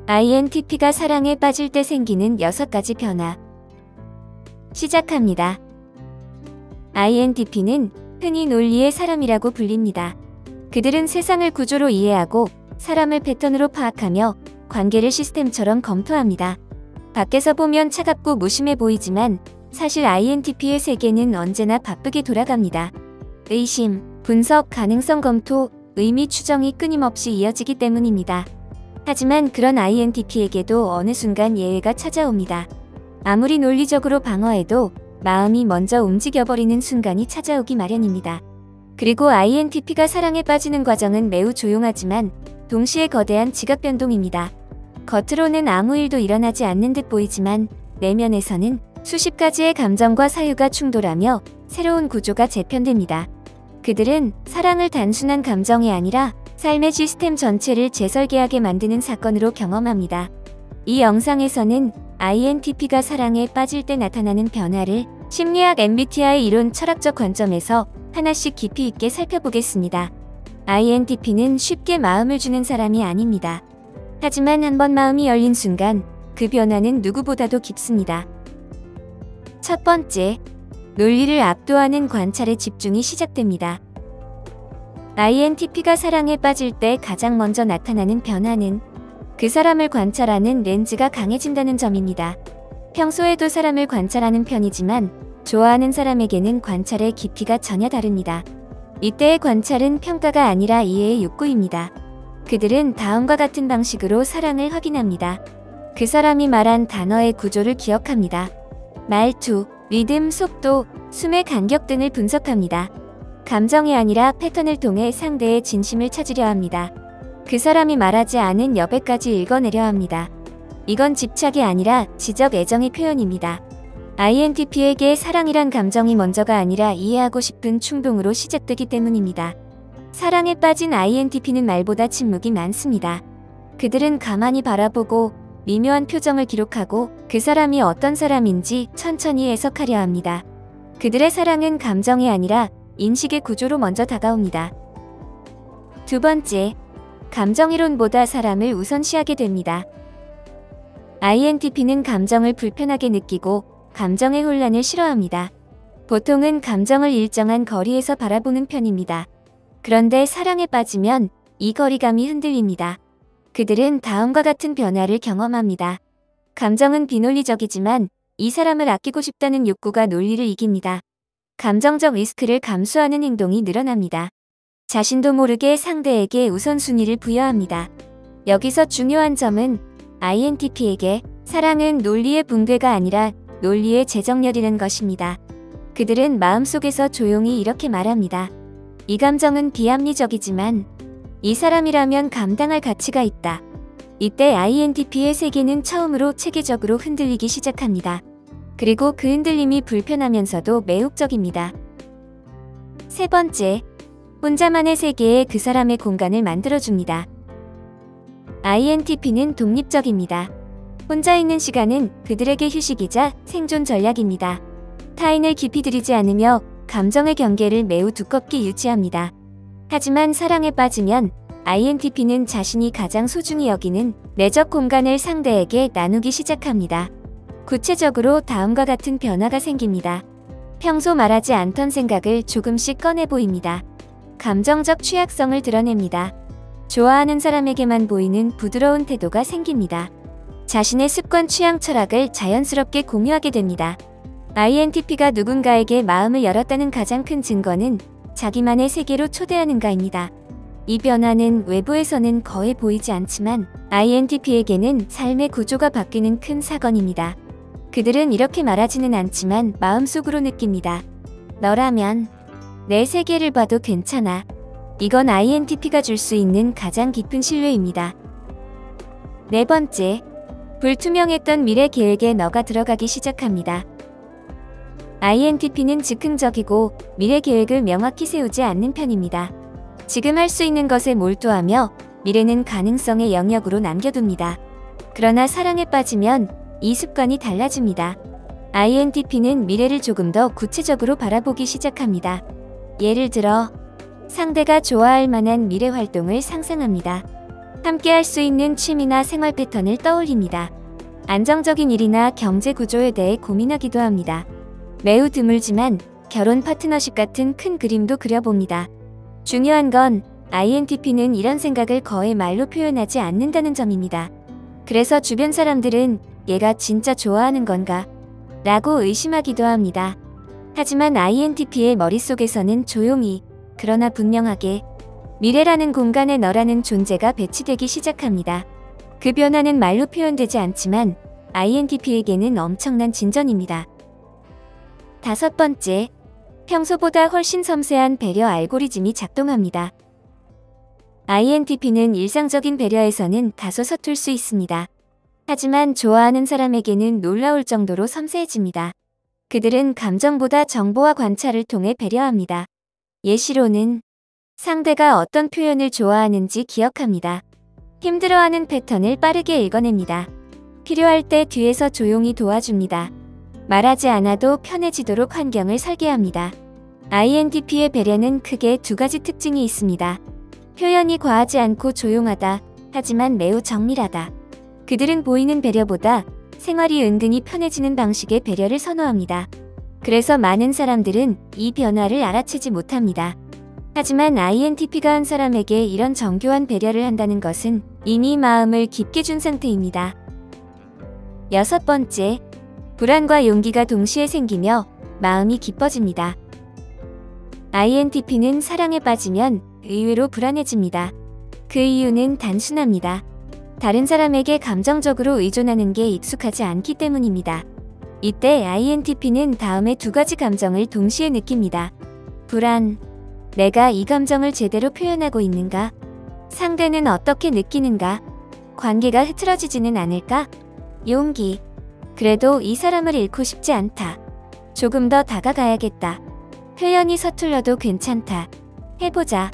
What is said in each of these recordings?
INTP가 사랑에 빠질 때 생기는 6가지 변화. 시작합니다. INTP는 흔히 논리의 사람이라고 불립니다. 그들은 세상을 구조로 이해하고 사람을 패턴으로 파악하며 관계를 시스템처럼 검토합니다. 밖에서 보면 차갑고 무심해 보이지만 사실 INTP의 세계는 언제나 바쁘게 돌아갑니다. 의심, 분석, 가능성 검토, 의미 추정이 끊임없이 이어지기 때문입니다. 하지만 그런 INTP에게도 어느 순간 예외가 찾아옵니다. 아무리 논리적으로 방어해도 마음이 먼저 움직여버리는 순간이 찾아오기 마련입니다. 그리고 INTP가 사랑에 빠지는 과정은 매우 조용하지만 동시에 거대한 지각 변동입니다. 겉으로는 아무 일도 일어나지 않는 듯 보이지만 내면에서는 수십 가지의 감정과 사유가 충돌하며 새로운 구조가 재편됩니다. 그들은 사랑을 단순한 감정이 아니라 삶의 시스템 전체를 재설계하게 만드는 사건으로 경험합니다. 이 영상에서는 INTP가 사랑에 빠질 때 나타나는 변화를 심리학 MBTI 이론 철학적 관점에서 하나씩 깊이 있게 살펴보겠습니다. INTP는 쉽게 마음을 주는 사람이 아닙니다. 하지만 한번 마음이 열린 순간 그 변화는 누구보다도 깊습니다. 첫 번째, 논리를 압도하는 관찰에 집중이 시작됩니다. INTP가 사랑에 빠질 때 가장 먼저 나타나는 변화는 그 사람을 관찰하는 렌즈가 강해진다는 점입니다. 평소에도 사람을 관찰하는 편이지만 좋아하는 사람에게는 관찰의 깊이가 전혀 다릅니다. 이때의 관찰은 평가가 아니라 이해의 욕구입니다. 그들은 다음과 같은 방식으로 사랑을 확인합니다. 그 사람이 말한 단어의 구조를 기억합니다. 말투, 리듬, 속도, 숨의 간격 등을 분석합니다. 감정이 아니라 패턴을 통해 상대의 진심을 찾으려 합니다. 그 사람이 말하지 않은 여백까지 읽어내려 합니다. 이건 집착이 아니라 지적 애정의 표현입니다. INTP에게 사랑이란 감정이 먼저가 아니라 이해하고 싶은 충동으로 시작되기 때문입니다. 사랑에 빠진 INTP는 말보다 침묵이 많습니다. 그들은 가만히 바라보고 미묘한 표정을 기록하고 그 사람이 어떤 사람인지 천천히 해석하려 합니다. 그들의 사랑은 감정이 아니라 인식의 구조로 먼저 다가옵니다. 두 번째, 감정이론보다 사람을 우선시하게 됩니다. INTP는 감정을 불편하게 느끼고 감정의 혼란을 싫어합니다. 보통은 감정을 일정한 거리에서 바라보는 편입니다. 그런데 사랑에 빠지면 이 거리감이 흔들립니다. 그들은 다음과 같은 변화를 경험합니다. 감정은 비논리적이지만 이 사람을 아끼고 싶다는 욕구가 논리를 이깁니다. 감정적 리스크를 감수하는 행동이 늘어납니다. 자신도 모르게 상대에게 우선순위를 부여합니다. 여기서 중요한 점은 INTP에게 사랑은 논리의 붕괴가 아니라 논리의 재정렬이라는 것입니다. 그들은 마음속에서 조용히 이렇게 말합니다. 이 감정은 비합리적이지만 이 사람이라면 감당할 가치가 있다. 이때 INTP의 세계는 처음으로 체계적으로 흔들리기 시작합니다. 그리고 그 흔들림이 불편하면서도 매혹적입니다. 세 번째, 혼자만의 세계에 그 사람의 공간을 만들어줍니다. INTP는 독립적입니다. 혼자 있는 시간은 그들에게 휴식이자 생존 전략입니다. 타인을 깊이 들이지 않으며 감정의 경계를 매우 두껍게 유지합니다. 하지만 사랑에 빠지면 INTP는 자신이 가장 소중히 여기는 내적 공간을 상대에게 나누기 시작합니다. 구체적으로 다음과 같은 변화가 생깁니다. 평소 말하지 않던 생각을 조금씩 꺼내 보입니다. 감정적 취약성을 드러냅니다. 좋아하는 사람에게만 보이는 부드러운 태도가 생깁니다. 자신의 습관, 취향, 철학을 자연스럽게 공유하게 됩니다. INTP가 누군가에게 마음을 열었다는 가장 큰 증거는 자기만의 세계로 초대하는가입니다. 이 변화는 외부에서는 거의 보이지 않지만 INTP에게는 삶의 구조가 바뀌는 큰 사건입니다. 그들은 이렇게 말하지는 않지만 마음속으로 느낍니다. 너라면 내 세계를 봐도 괜찮아. 이건 INTP가 줄 수 있는 가장 깊은 신뢰입니다. 네 번째, 불투명했던 미래 계획에 너가 들어가기 시작합니다. INTP는 즉흥적이고 미래 계획을 명확히 세우지 않는 편입니다. 지금 할 수 있는 것에 몰두하며 미래는 가능성의 영역으로 남겨둡니다. 그러나 사랑에 빠지면 이 습관이 달라집니다. INTP는 미래를 조금 더 구체적으로 바라보기 시작합니다. 예를 들어 상대가 좋아할 만한 미래 활동을 상상합니다. 함께 할 수 있는 취미나 생활 패턴을 떠올립니다. 안정적인 일이나 경제 구조에 대해 고민하기도 합니다. 매우 드물지만 결혼 파트너십 같은 큰 그림도 그려봅니다. 중요한 건 INTP는 이런 생각을 거의 말로 표현하지 않는다는 점입니다. 그래서 주변 사람들은 얘가 진짜 좋아하는 건가? 라고 의심하기도 합니다. 하지만 INTP의 머릿속에서는 조용히, 그러나 분명하게 미래라는 공간에 너라는 존재가 배치되기 시작합니다. 그 변화는 말로 표현되지 않지만 INTP에게는 엄청난 진전입니다. 5번째, 평소보다 훨씬 섬세한 배려 알고리즘이 작동합니다. INTP는 일상적인 배려에서는 다소 서툴 수 있습니다. 하지만 좋아하는 사람에게는 놀라울 정도로 섬세해집니다. 그들은 감정보다 정보와 관찰을 통해 배려합니다. 예시로는 상대가 어떤 표현을 좋아하는지 기억합니다. 힘들어하는 패턴을 빠르게 읽어냅니다. 필요할 때 뒤에서 조용히 도와줍니다. 말하지 않아도 편해지도록 환경을 설계합니다. INTP의 배려는 크게 2가지 특징이 있습니다. 표현이 과하지 않고 조용하다, 하지만 매우 정밀하다. 그들은 보이는 배려보다 생활이 은근히 편해지는 방식의 배려를 선호합니다. 그래서 많은 사람들은 이 변화를 알아채지 못합니다. 하지만 INTP가 한 사람에게 이런 정교한 배려를 한다는 것은 이미 마음을 깊게 준 상태입니다. 6번째, 불안과 용기가 동시에 생기며 마음이 깊어집니다. INTP는 사랑에 빠지면 의외로 불안해집니다. 그 이유는 단순합니다. 다른 사람에게 감정적으로 의존하는 게 익숙하지 않기 때문입니다. 이때 INTP는 다음의 2가지 감정을 동시에 느낍니다. 불안, 내가 이 감정을 제대로 표현하고 있는가? 상대는 어떻게 느끼는가? 관계가 흐트러지지는 않을까? 용기, 그래도 이 사람을 잃고 싶지 않다. 조금 더 다가가야겠다. 표현이 서툴러도 괜찮다. 해보자.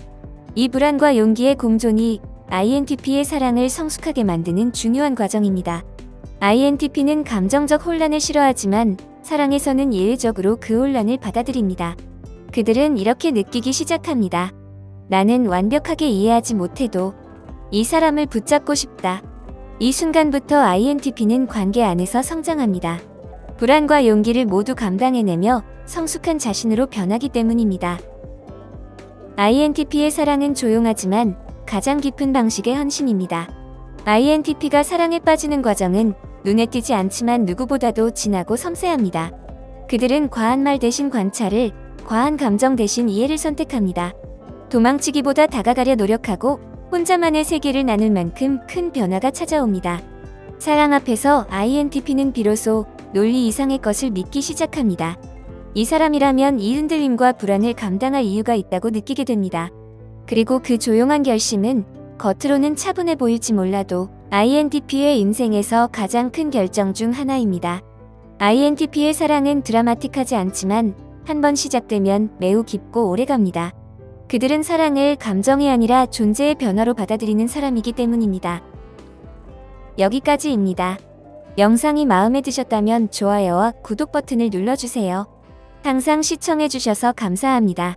이 불안과 용기의 공존이 INTP의 사랑을 성숙하게 만드는 중요한 과정입니다. INTP는 감정적 혼란을 싫어하지만 사랑에서는 예외적으로 그 혼란을 받아들입니다. 그들은 이렇게 느끼기 시작합니다. 나는 완벽하게 이해하지 못해도 이 사람을 붙잡고 싶다. 이 순간부터 INTP는 관계 안에서 성장합니다. 불안과 용기를 모두 감당해내며 성숙한 자신으로 변하기 때문입니다. INTP의 사랑은 조용하지만 가장 깊은 방식의 헌신입니다. INTP가 사랑에 빠지는 과정은 눈에 띄지 않지만 누구보다도 진하고 섬세합니다. 그들은 과한 말 대신 관찰을, 과한 감정 대신 이해를 선택합니다. 도망치기보다 다가가려 노력하고 혼자만의 세계를 나눌 만큼 큰 변화가 찾아옵니다. 사랑 앞에서 INTP는 비로소 논리 이상의 것을 믿기 시작합니다. 이 사람이라면 이 흔들림과 불안을 감당할 이유가 있다고 느끼게 됩니다. 그리고 그 조용한 결심은 겉으로는 차분해 보일지 몰라도 INTP의 인생에서 가장 큰 결정 중 하나입니다. INTP의 사랑은 드라마틱하지 않지만 한 번 시작되면 매우 깊고 오래갑니다. 그들은 사랑을 감정이 아니라 존재의 변화로 받아들이는 사람이기 때문입니다. 여기까지입니다. 영상이 마음에 드셨다면 좋아요와 구독 버튼을 눌러주세요. 항상 시청해주셔서 감사합니다.